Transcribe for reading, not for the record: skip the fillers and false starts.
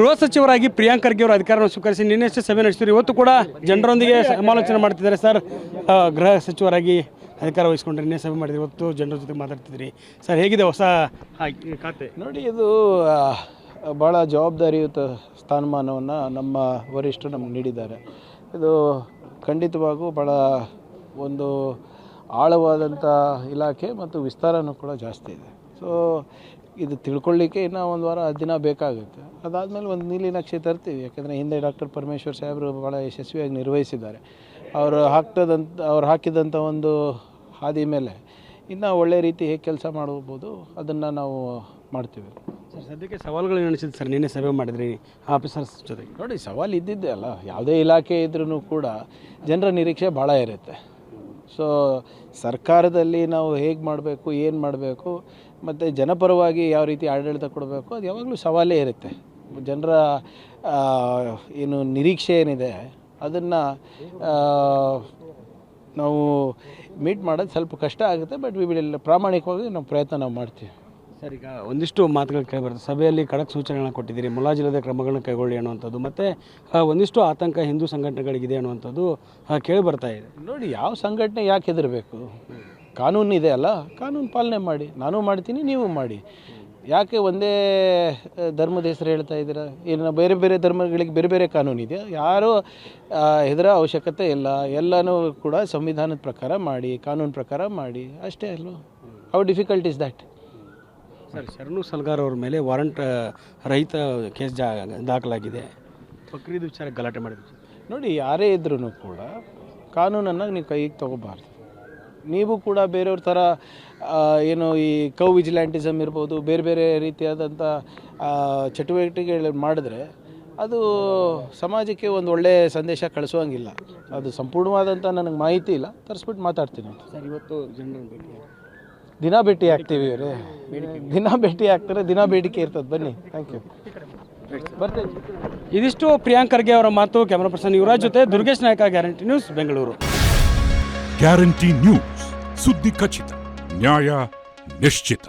ಗೃಹ ಸಚಿವರಾಗಿ ಪ್ರಿಯಾಂಕ್ ಖರ್ಗೆ ಅವರು ಅಧಿಕಾರವನ್ನು ಸ್ವೀಕರಿಸಿ ನಿನ್ನೆಷ್ಟೇ ಸಭೆ ನಡೆಸಿದ್ರು. ಇವತ್ತು ಕೂಡ ಜನರೊಂದಿಗೆ ಸಮಾಲೋಚನೆ ಮಾಡ್ತಿದ್ದಾರೆ ಸರ್. ಗೃಹ ಸಚಿವರಾಗಿ ಅಧಿಕಾರ ವಹಿಸ್ಕೊಂಡ್ರೆ ನಿನ್ನೆ ಸಭೆ ಮಾಡಿದ್ರು, ಇವತ್ತು ಜನರ ಜೊತೆ ಮಾತಾಡ್ತಿದ್ರಿ ಸರ್. ಹೇಗಿದೆ ಹೊಸ ಖಾತೆ? ನೋಡಿ, ಇದು ಭಾಳ ಜವಾಬ್ದಾರಿಯುತ ಸ್ಥಾನಮಾನವನ್ನು ನಮ್ಮ ವರಿಷ್ಠರು ನಮ್ಗೆ ನೀಡಿದ್ದಾರೆ. ಇದು ಖಂಡಿತವಾಗೂ ಭಾಳ ಒಂದು ಆಳವಾದಂಥ ಇಲಾಖೆ ಮತ್ತು ವಿಸ್ತಾರನೂ ಕೂಡ ಜಾಸ್ತಿ ಇದೆ. ಸೊ ಇದು ತಿಳ್ಕೊಳ್ಳಿಕ್ಕೆ ಇನ್ನೂ ಒಂದು ವಾರ 10 ದಿನ ಬೇಕಾಗುತ್ತೆ. ಅದಾದಮೇಲೆ ಒಂದು ನೀಲಿ ನಕ್ಷೆ ತರ್ತೀವಿ. ಯಾಕೆಂದರೆ ಹಿಂದೆ ಡಾಕ್ಟರ್ ಪರಮೇಶ್ವರ್ ಸಾಹೇಬರು ಭಾಳ ಯಶಸ್ವಿಯಾಗಿ ನಿರ್ವಹಿಸಿದ್ದಾರೆ. ಅವ್ರು ಹಾಕಿದಂಥ ಒಂದು ಹಾದಿ ಮೇಲೆ ಇನ್ನೂ ಒಳ್ಳೆ ರೀತಿ ಹೇಗೆ ಕೆಲಸ ಮಾಡ್ಬೋದು ಅದನ್ನು ನಾವು ಮಾಡ್ತೀವಿ. ಸರ್, ಸದ್ಯಕ್ಕೆ ಸವಾಲುಗಳು ಎಣಿಸಿದ್ದು ಸರ್. ನಿನ್ನೆ ಸಭೆ ಮಾಡಿದ್ರಿ ಆಫೀಸರ್ಸ್ ಜೊತೆಗೆ. ನೋಡಿ, ಸವಾಲು ಇದ್ದಿದ್ದೆ ಅಲ್ಲ. ಯಾವುದೇ ಇಲಾಖೆ ಇದ್ರೂ ಕೂಡ ಜನರ ನಿರೀಕ್ಷೆ ಭಾಳ ಇರುತ್ತೆ. ಸೊ ಸರ್ಕಾರದಲ್ಲಿ ನಾವು ಹೇಗೆ ಮಾಡಬೇಕು, ಏನು ಮಾಡಬೇಕು, ಮತ್ತು ಜನಪರವಾಗಿ ಯಾವ ರೀತಿ ಆಡಳಿತ ಕೊಡಬೇಕು, ಅದು ಯಾವಾಗಲೂ ಸವಾಲೇ ಇರುತ್ತೆ. ಜನರ ಏನು ನಿರೀಕ್ಷೆ ಏನಿದೆ ಅದನ್ನು ನಾವು ಮೀಟ್ ಮಾಡೋದು ಸ್ವಲ್ಪ ಕಷ್ಟ ಆಗುತ್ತೆ. ಬಟ್ ಪ್ರಾಮಾಣಿಕವಾಗಿ ನಾವು ಪ್ರಯತ್ನ ಮಾಡ್ತೀವಿ. ಸರ್, ಈಗ ಒಂದಿಷ್ಟು ಮಾತುಗಳು ಕೇಳಿಬರ್ತದೆ. ಸಭೆಯಲ್ಲಿ ಖಡಕ್ ಸೂಚನೆಗಳನ್ನ ಕೊಟ್ಟಿದ್ದೀರಿ, ಮುಲಾಜಿಲ್ಲದೆ ಕ್ರಮಗಳನ್ನ ಕೈಗೊಳ್ಳಿ ಅನ್ನುವಂಥದ್ದು, ಮತ್ತು ಒಂದಿಷ್ಟು ಆತಂಕ ಹಿಂದೂ ಸಂಘಟನೆಗಳಿಗಿದೆ ಅನ್ನುವಂಥದ್ದು ಕೇಳಿ ಬರ್ತಾ ಇದೆ. ನೋಡಿ, ಯಾವ ಸಂಘಟನೆ ಯಾಕೆ ಹೆದರಬೇಕು? ಕಾನೂನು ಇದೆ ಅಲ್ಲ, ಕಾನೂನು ಪಾಲನೆ ಮಾಡಿ. ನಾನು ಮಾಡ್ತೀನಿ, ನೀವು ಮಾಡಿ. ಯಾಕೆ ಒಂದೇ ಧರ್ಮದ ಹೆಸರು ಹೇಳ್ತಾ ಇದ್ದೀರಾ? ಇನ್ನು ಬೇರೆ ಬೇರೆ ಧರ್ಮಗಳಿಗೆ ಬೇರೆ ಬೇರೆ ಕಾನೂನು ಇದೆಯಾ? ಯಾರೂ ಹೆದರೋ ಅವಶ್ಯಕತೆ ಇಲ್ಲ. ಎಲ್ಲನೂ ಕೂಡ ಸಂವಿಧಾನದ ಪ್ರಕಾರ ಮಾಡಿ, ಕಾನೂನು ಪ್ರಕಾರ ಮಾಡಿ, ಅಷ್ಟೇ ಅಲ್ವ? How difficult is that? Sir, ಶರಣು ಸಲ್ಗಾರ್ ಅವ್ರ ಮೇಲೆ ವಾರಂಟ್ ರಹಿತ ಕೇಸ್ ದಾಖಲಾಗಿದೆ. ಬಕ್ರೀದ್ ವಿಚಾರ ಗಲಾಟೆ ಮಾಡಿದ್ರು. ನೋಡಿ, ಯಾರೇ ಇದ್ರೂ ಕೂಡ ಕಾನೂನನ್ನು ನೀವು ಕೈಗೆ ತೊಗೋಬಾರ್ದು. ನೀವು ಕೂಡ ಬೇರೆಯವ್ರ ಥರ ಏನು ಈ ವಿಜಿಲ್ಯಾಂಟಿಸಮ್ ಇರ್ಬೋದು, ಬೇರೆ ಬೇರೆ ರೀತಿಯಾದಂಥ ಚಟುವಟಿಕೆಗಳು ಮಾಡಿದ್ರೆ ಅದು ಸಮಾಜಕ್ಕೆ ಒಂದು ಒಳ್ಳೆಯ ಸಂದೇಶ ಕಳಿಸೋಂಗಿಲ್ಲ. ಅದು ಸಂಪೂರ್ಣವಾದಂಥ ನನಗೆ ಮಾಹಿತಿ ಇಲ್ಲ, ತರಿಸ್ಬಿಟ್ಟು ಮಾತಾಡ್ತೀನಿ. ಸರ್, ಇವತ್ತು ಜನರ ದಿನ ಭೇಟಿ ಆಗ್ತೀವಿ. ದಿನ ಭೇಟಿ ಆಗ್ತಾರೆ, ದಿನ ಬೇಡಿಕೆ ಇರ್ತದೆ. ಬನ್ನಿ. Thank you. ಬರ್ತೇನೆ. ಇದಿಷ್ಟು ಪ್ರಿಯಾಂಕ್ ಖರ್ಗೆ ಅವರ ಮಾತು. ಕ್ಯಾಮರಾ ಪರ್ಸನ್ ಯುವರಾಜ್ ಜೊತೆ ದುರ್ಗೇಶ್ ನಾಯಕ, guarantee news, Bengaluru. Guarantee news, ಸುದ್ದಿ ಖಚಿತ, ನ್ಯಾಯ ನಿಶ್ಚಿತ.